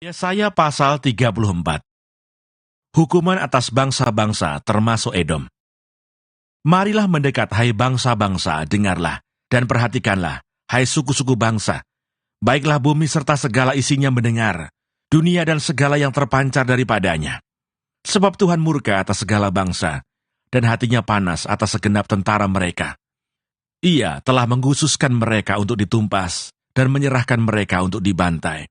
Yesaya pasal 34. Hukuman atas bangsa-bangsa termasuk Edom. Marilah mendekat, hai bangsa-bangsa, dengarlah, dan perhatikanlah, hai suku-suku bangsa. Baiklah bumi serta segala isinya mendengar, dunia dan segala yang terpancar daripadanya. Sebab Tuhan murka atas segala bangsa, dan hatinya panas atas segenap tentara mereka. Ia telah mengkhususkan mereka untuk ditumpas, dan menyerahkan mereka untuk dibantai.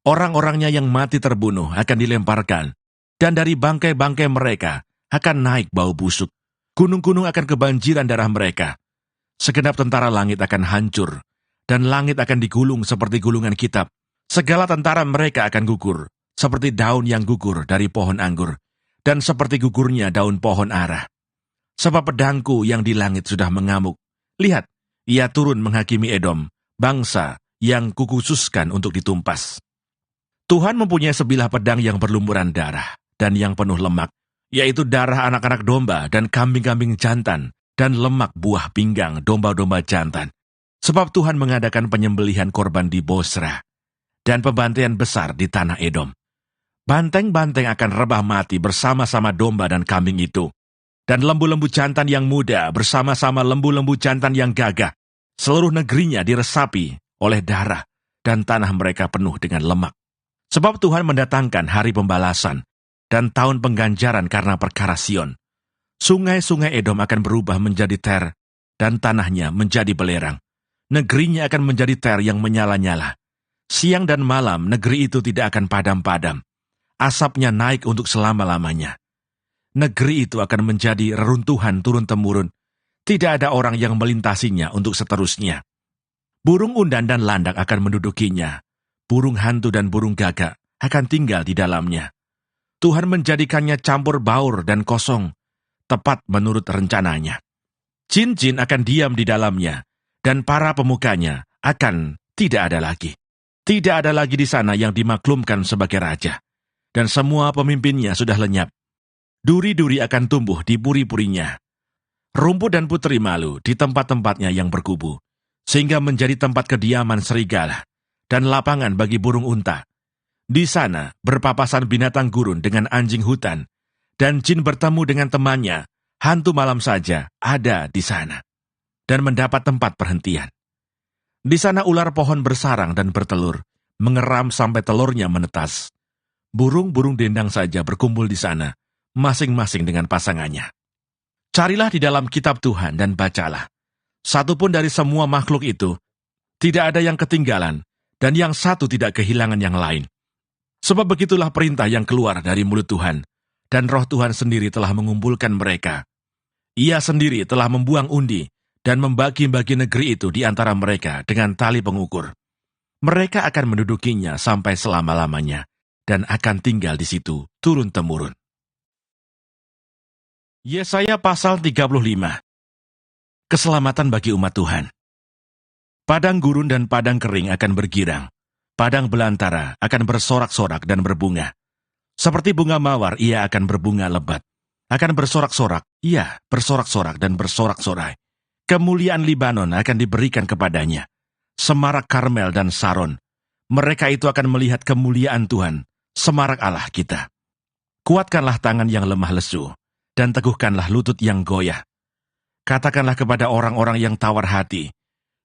Orang-orangnya yang mati terbunuh akan dilemparkan, dan dari bangkai-bangkai mereka akan naik bau busuk. Gunung-gunung akan kebanjiran darah mereka. Segenap tentara langit akan hancur, dan langit akan digulung seperti gulungan kitab. Segala tentara mereka akan gugur, seperti daun yang gugur dari pohon anggur, dan seperti gugurnya daun pohon ara. Sebab pedangku yang di langit sudah mengamuk. Lihat, ia turun menghakimi Edom, bangsa yang kukhususkan untuk ditumpas. Tuhan mempunyai sebilah pedang yang berlumuran darah dan yang penuh lemak, yaitu darah anak-anak domba dan kambing-kambing jantan, dan lemak buah pinggang domba-domba jantan. Sebab Tuhan mengadakan penyembelihan korban di Bosra, dan pembantaian besar di tanah Edom. Banteng-banteng akan rebah mati bersama-sama domba dan kambing itu, dan lembu-lembu jantan yang muda bersama-sama lembu-lembu jantan yang gagah. Seluruh negerinya diresapi oleh darah, dan tanah mereka penuh dengan lemak. Sebab Tuhan mendatangkan hari pembalasan dan tahun pengganjaran karena perkara Sion. Sungai-sungai Edom akan berubah menjadi ter, dan tanahnya menjadi belerang. Negerinya akan menjadi ter yang menyala-nyala. Siang dan malam negeri itu tidak akan padam-padam. Asapnya naik untuk selama-lamanya. Negeri itu akan menjadi reruntuhan turun-temurun. Tidak ada orang yang melintasinya untuk seterusnya. Burung undan dan landak akan mendudukinya. Burung hantu dan burung gagak akan tinggal di dalamnya. Tuhan menjadikannya campur baur dan kosong, tepat menurut rencananya. Jin-jin akan diam di dalamnya, dan para pemukanya akan tidak ada lagi. Tidak ada lagi di sana yang dimaklumkan sebagai raja, dan semua pemimpinnya sudah lenyap. Duri-duri akan tumbuh di puri-purinya. Rumput dan putri malu di tempat-tempatnya yang berkubu, sehingga menjadi tempat kediaman serigala dan lapangan bagi burung unta. Di sana berpapasan binatang gurun dengan anjing hutan, dan jin bertemu dengan temannya, hantu malam saja ada di sana, dan mendapat tempat perhentian. Di sana ular pohon bersarang dan bertelur, mengeram sampai telurnya menetas. Burung-burung dendang saja berkumpul di sana, masing-masing dengan pasangannya. Carilah di dalam kitab Tuhan dan bacalah. Satupun dari semua makhluk itu, tidak ada yang ketinggalan, dan yang satu tidak kehilangan yang lain. Sebab begitulah perintah yang keluar dari mulut Tuhan, dan Roh Tuhan sendiri telah mengumpulkan mereka. Ia sendiri telah membuang undi, dan membagi-bagi negeri itu di antara mereka dengan tali pengukur. Mereka akan mendudukinya sampai selama-lamanya, dan akan tinggal di situ turun-temurun. Yesaya pasal 35. Keselamatan bagi umat Tuhan. Padang gurun dan padang kering akan bergirang. Padang belantara akan bersorak-sorak dan berbunga. Seperti bunga mawar, ia akan berbunga lebat. Akan bersorak-sorak, ia bersorak-sorak dan bersorak-sorai. Kemuliaan Libanon akan diberikan kepadanya. Semarak Karmel dan Saron. Mereka itu akan melihat kemuliaan Tuhan, semarak Allah kita. Kuatkanlah tangan yang lemah lesu, dan teguhkanlah lutut yang goyah. Katakanlah kepada orang-orang yang tawar hati,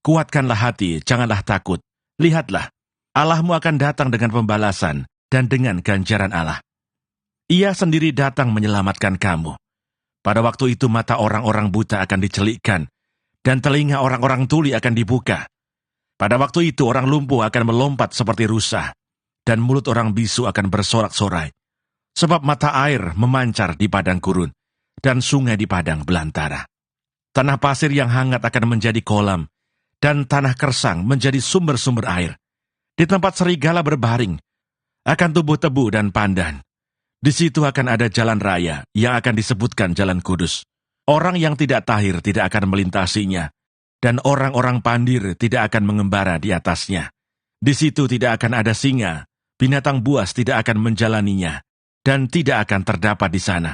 kuatkanlah hati, janganlah takut. Lihatlah, Allahmu akan datang dengan pembalasan dan dengan ganjaran Allah. Ia sendiri datang menyelamatkan kamu. Pada waktu itu mata orang-orang buta akan dicelikkan, dan telinga orang-orang tuli akan dibuka. Pada waktu itu orang lumpuh akan melompat seperti rusa, dan mulut orang bisu akan bersorak-sorai. Sebab mata air memancar di padang gurun, dan sungai di padang belantara. Tanah pasir yang hangat akan menjadi kolam, dan tanah kersang menjadi sumber-sumber air. Di tempat serigala berbaring, akan tumbuh tebu dan pandan. Di situ akan ada jalan raya yang akan disebutkan jalan kudus. Orang yang tidak tahir tidak akan melintasinya, dan orang-orang pandir tidak akan mengembara di atasnya. Di situ tidak akan ada singa, binatang buas tidak akan menjalaninya, dan tidak akan terdapat di sana.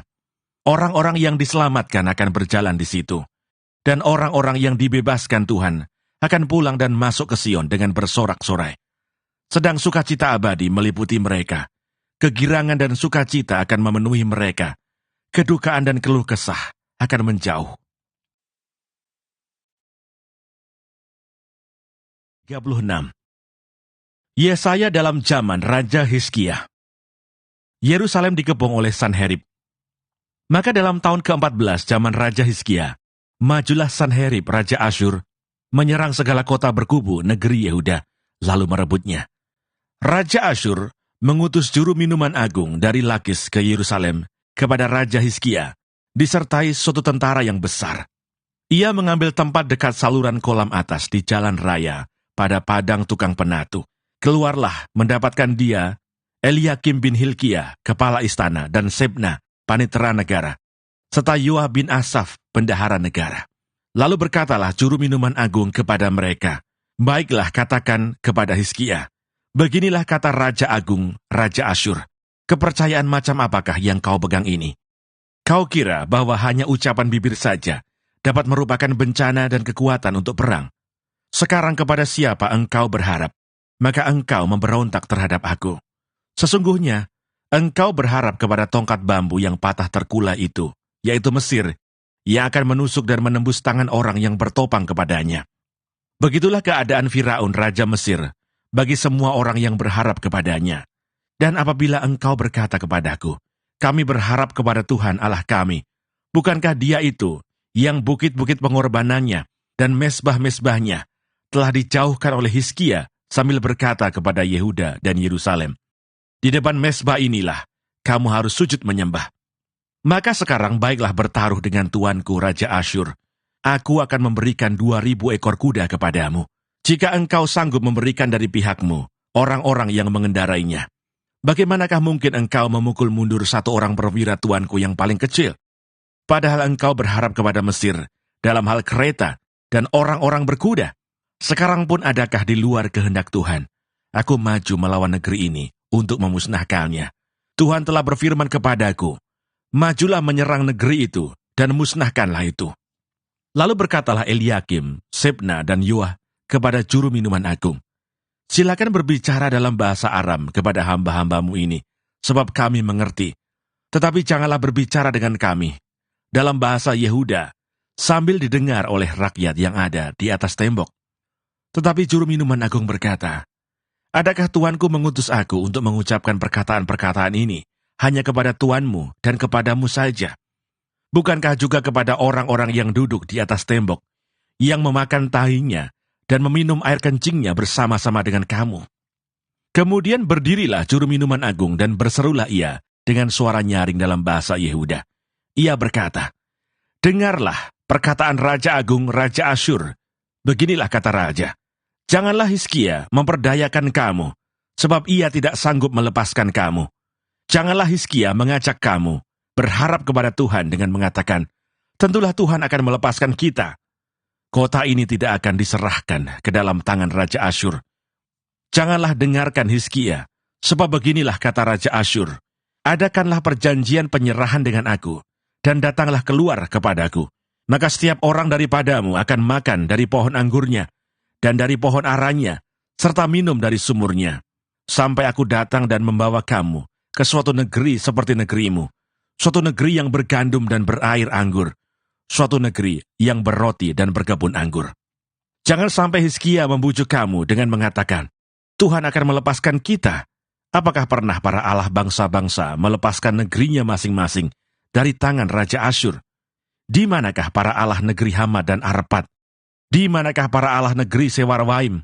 Orang-orang yang diselamatkan akan berjalan di situ, dan orang-orang yang dibebaskan Tuhan akan pulang dan masuk ke Sion dengan bersorak-sorai. sedang sukacita abadi meliputi mereka. Kegirangan dan sukacita akan memenuhi mereka. Kedukaan dan keluh kesah akan menjauh. 36. Yesaya dalam zaman Raja Hizkia. Yerusalem dikepung oleh Sanherib. Maka dalam tahun ke-14 zaman Raja Hizkia, majulah Sanherib Raja Asyur, menyerang segala kota berkubu negeri Yehuda, lalu merebutnya. Raja Asyur mengutus juru minuman agung dari Lakis ke Yerusalem kepada Raja Hizkia, disertai suatu tentara yang besar. Ia mengambil tempat dekat saluran kolam atas di jalan raya pada padang tukang penatu. Keluarlah mendapatkan dia, Eliakim bin Hilkiah, kepala istana, dan Sebna, panitera negara, serta Yoah bin Asaf, bendahara negara. Lalu berkatalah juru minuman agung kepada mereka, baiklah katakan kepada Hizkia, beginilah kata Raja Agung, Raja Asyur, kepercayaan macam apakah yang kau pegang ini? Kau kira bahwa hanya ucapan bibir saja dapat merupakan bencana dan kekuatan untuk perang? Sekarang kepada siapa engkau berharap? Maka engkau memberontak terhadap aku. Sesungguhnya, engkau berharap kepada tongkat bambu yang patah terkulai itu, yaitu Mesir, yang akan menusuk dan menembus tangan orang yang bertopang kepadanya. Begitulah keadaan Firaun, Raja Mesir, bagi semua orang yang berharap kepadanya. Dan apabila engkau berkata kepadaku, kami berharap kepada Tuhan Allah kami, bukankah dia itu yang bukit-bukit pengorbanannya dan mesbah-mesbahnya telah dijauhkan oleh Hizkia sambil berkata kepada Yehuda dan Yerusalem, di depan mesbah inilah kamu harus sujud menyembah. Maka sekarang baiklah bertaruh dengan tuanku Raja Asyur. Aku akan memberikan 2.000 ekor kuda kepadamu, jika engkau sanggup memberikan dari pihakmu orang-orang yang mengendarainya. Bagaimanakah mungkin engkau memukul mundur satu orang perwira tuanku yang paling kecil? Padahal engkau berharap kepada Mesir dalam hal kereta dan orang-orang berkuda. Sekarang pun adakah di luar kehendak Tuhan? Aku maju melawan negeri ini untuk memusnahkannya. Tuhan telah berfirman kepadaku, majulah menyerang negeri itu dan musnahkanlah itu. Lalu berkatalah Eliakim, Sebna, dan Yoah kepada juru minuman agung, silakan berbicara dalam bahasa Aram kepada hamba-hambamu ini, sebab kami mengerti. Tetapi janganlah berbicara dengan kami dalam bahasa Yehuda, sambil didengar oleh rakyat yang ada di atas tembok. Tetapi juru minuman agung berkata, adakah tuanku mengutus aku untuk mengucapkan perkataan-perkataan ini hanya kepada tuanmu dan kepadamu saja? Bukankah juga kepada orang-orang yang duduk di atas tembok, yang memakan tahinya dan meminum air kencingnya bersama-sama dengan kamu? Kemudian berdirilah juru minuman agung dan berserulah ia dengan suara nyaring dalam bahasa Yehuda. Ia berkata, dengarlah perkataan Raja Agung, Raja Asyur. Beginilah kata Raja, janganlah Hizkia memperdayakan kamu, sebab ia tidak sanggup melepaskan kamu. Janganlah Hizkia mengajak kamu berharap kepada Tuhan dengan mengatakan, tentulah Tuhan akan melepaskan kita. Kota ini tidak akan diserahkan ke dalam tangan Raja Asyur. Janganlah dengarkan Hizkia, sebab beginilah kata Raja Asyur, adakanlah perjanjian penyerahan dengan aku, dan datanglah keluar kepadaku. Maka setiap orang daripadamu akan makan dari pohon anggurnya, dan dari pohon aranya, serta minum dari sumurnya, sampai aku datang dan membawa kamu ke suatu negeri seperti negerimu, suatu negeri yang bergandum dan berair anggur, suatu negeri yang berroti dan berkebun anggur. Jangan sampai Hizkia membujuk kamu dengan mengatakan, Tuhan akan melepaskan kita. Apakah pernah para Allah bangsa-bangsa melepaskan negerinya masing-masing dari tangan Raja Asyur? Di manakah para Allah negeri Hamad dan Arpad? Di manakah para Allah negeri Sewarwaim?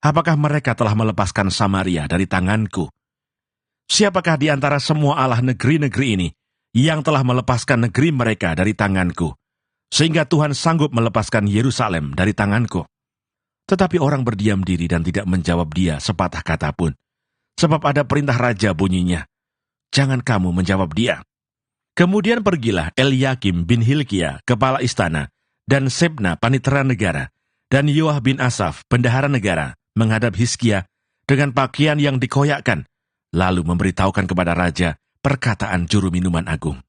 Apakah mereka telah melepaskan Samaria dari tanganku? Siapakah di antara semua Allah negeri-negeri ini yang telah melepaskan negeri mereka dari tanganku, sehingga Tuhan sanggup melepaskan Yerusalem dari tanganku? Tetapi orang berdiam diri dan tidak menjawab dia sepatah kata pun, sebab ada perintah raja bunyinya, jangan kamu menjawab dia. Kemudian pergilah Eliakim bin Hilkiah, kepala istana, dan Sebna, panitera negara, dan Yoah bin Asaf, bendahara negara, menghadap Hizkia dengan pakaian yang dikoyakkan, lalu memberitahukan kepada raja perkataan juru minuman agung.